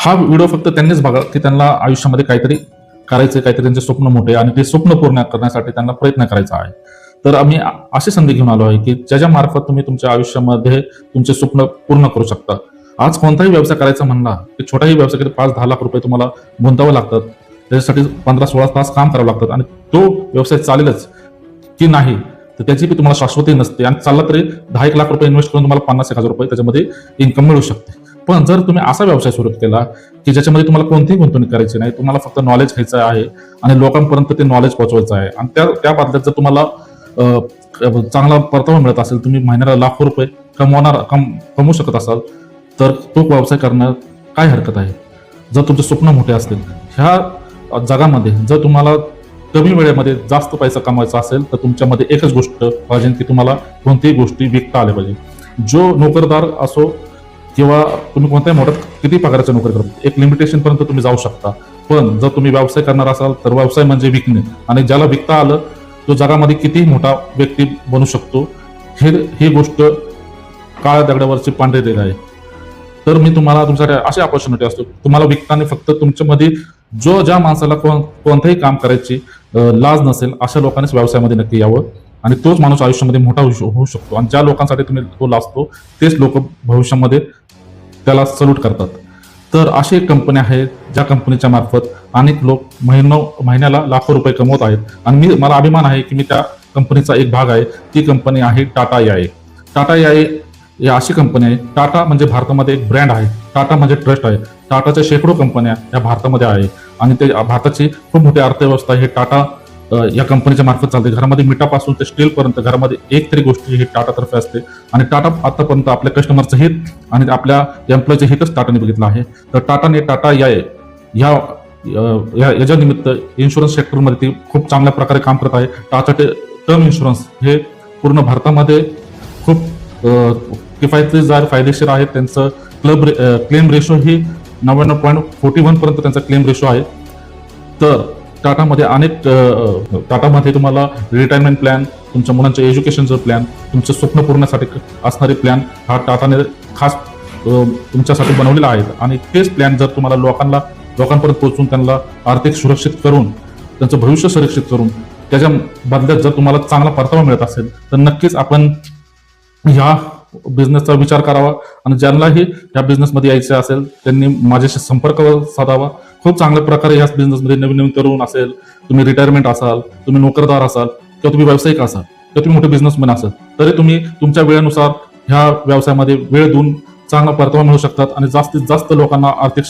हा व्हिडिओ फक्त त्यांनीच बघा की त्यांना आयुष्यामध्ये काहीतरी करायचं, काहीतरी त्यांचे स्वप्न मोठे आणि ते स्वप्न पूर्ण करण्यासाठी त्यांना प्रयत्न करायचा आहे. तर आम्ही अशी संधी घेऊन आलो आहे की ज्याच्या मार्फत तुम्ही तुमच्या आयुष्यामध्ये तुमचे स्वप्न पूर्ण करू शकता. आज कोणताही व्यवसाय करायचा म्हणला की छोटाही व्यवसाय केला 5-10 लाख रुपये तुम्हाला गुंतवावे लागतात. त्याच्यासाठी 15-16 तास काम करावं लागतात आणि तो व्यवसाय चालेलच की नाही तर त्याची पण तुम्हाला शाश्वती नसते आणि चालला तरी 10-1 लाख रुपये इन्व्हेस्ट करून तुम्हाला 50-1,000 रुपये त्याच्यामध्ये इन्कम मिळू शकते. पण जर तुम्ही असा व्यवसाय सुरू केला की ज्याच्यामध्ये तुम्हाला कोणतीही गुंतवणूक करायची नाही, तुम्हाला फक्त नॉलेज घ्यायचं आहे आणि लोकांपर्यंत ते नॉलेज पोहोचवायचं आहे आणि त्या बदल्यात जर तुम्हाला चांगला परतावा मिळत असेल, तुम्ही महिन्याला लाखो रुपये कमवू शकत असाल, तर तो व्यवसाय करणं काय हरकत आहे. जर तुमचे स्वप्न मोठे असतील, ह्या जगामध्ये जर तुम्हाला कमी वेळेमध्ये जास्त पैसा कमवायचा असेल तर तुमच्यामध्ये एकच गोष्ट पाहिजे की तुम्हाला कोणतीही गोष्टी विकता आल्या पाहिजे. जो नोकरदार असो किंवा तुम्ही कोणत्याही मोठ्या किती पगाराची नोकरी करता, एक लिमिटेशन पर्यंत तुम्ही जाऊ शकता. पण जर तुम्ही व्यवसाय करणार असाल तर व्यवसाय म्हणजे विकणे आणि ज्याला विकता आलं तो जगामध्ये कितीही मोठा व्यक्ती बनू शकतो. ही गोष्ट काळ्या दगडावरची पांढरी रेघ आहे. तर मी तुम्हाला तुमच्याकडे अशी ऑपॉर्च्युनिटी असतो, तुम्हाला विकताना फक्त तुमच्यामध्ये ज्या माणसाला कोणतंही काम करायची लाज नसेल अशा लोकांनीच व्यवसायामध्ये नक्की यावं आणि तोच माणूस आयुष्यामध्ये मोठा होऊ शकतो. आणि ज्या लोकांसाठी तुम्ही तो लाजतो तेच लोक भविष्यामध्ये त्याला सल्यूट करतात. तर अशी एक कंपनी आहे ज्या कंपनीच्या मार्फत अनेक लोक महिन्याला लाखो रुपये कमवत आहेत आणि मला अभिमान आहे की मी त्या कंपनीचा एक भाग आहे. ती कंपनी आहे टाटा AI. टाटा AI ही अशी कंपनी आहे. टाटा म्हणजे भारतामध्ये एक ब्रँड आहे. टाटा म्हणजे ट्रस्ट आहे. टाटाच्या शेकडो कंपन्या या भारतामध्ये आहे आणि ते भारताची खूप मोठी अर्थव्यवस्था ही टाटा या कंपनीच्या मार्फत चालते. घरामध्ये मिठापासून ते स्टील पर्यंत घरामध्ये एक तरी गोष्टी ही टाटातर्फे असते आणि टाटा आतापर्यंत आपल्या कस्टमरचं हित आणि आपल्या एम्प्लॉयचं हितच टाटाने बघितलं आहे. तर टाटाने टाटा AI याच्या निमित्त इन्शुरन्स सेक्टरमध्ये ती खूप चांगल्या प्रकारे काम करत आहे. टाटा टर्म इन्शुरन्स हे पूर्ण भारतामध्ये खूप किफायतशीर फायदेशीर आहे. त्यांचं क्लेम रेशो ही 99.41 पर्यंत त्यांचा क्लेम रेशो आहे. तर टाटामध्ये टाटामध्ये तुम्हाला रिटायरमेंट प्लॅन, तुमच्या मुलांच्या एज्युकेशनचं प्लॅन, तुमचं स्वप्न पूर्णसाठी असणारे प्लॅन हा टाटाने खास तुमच्यासाठी बनवलेला आहे आणि तेच प्लॅन जर तुम्हाला लोकांपर्यंत पोहोचून त्यांना आर्थिक सुरक्षित करून त्यांचं भविष्य सुरक्षित करून त्याच्या बदल्यात जर तुम्हाला चांगला परतावा मिळत असेल तर नक्कीच आपण ह्या बिझनेसचा विचार करावा आणि ज्यांनाही या बिझनेसमध्ये यायचे असेल त्यांनी माझ्याशी संपर्क साधावा. खूप चांगल्या प्रकारे या बिझनेसमध्ये नवीन तरुण असेल, तुम्ही रिटायरमेंट असाल, तुम्ही नोकरदार असाल किंवा तुम्ही व्यावसायिक असाल किंवा तुम्ही मोठे बिझनेसमॅन असाल तरी तुम्ही तुमच्या वेळेनुसार ह्या व्यवसायामध्ये वेळ देऊन चांगला परतावा मिळू शकतात आणि जास्तीत जास्त लोकांना आर्थिक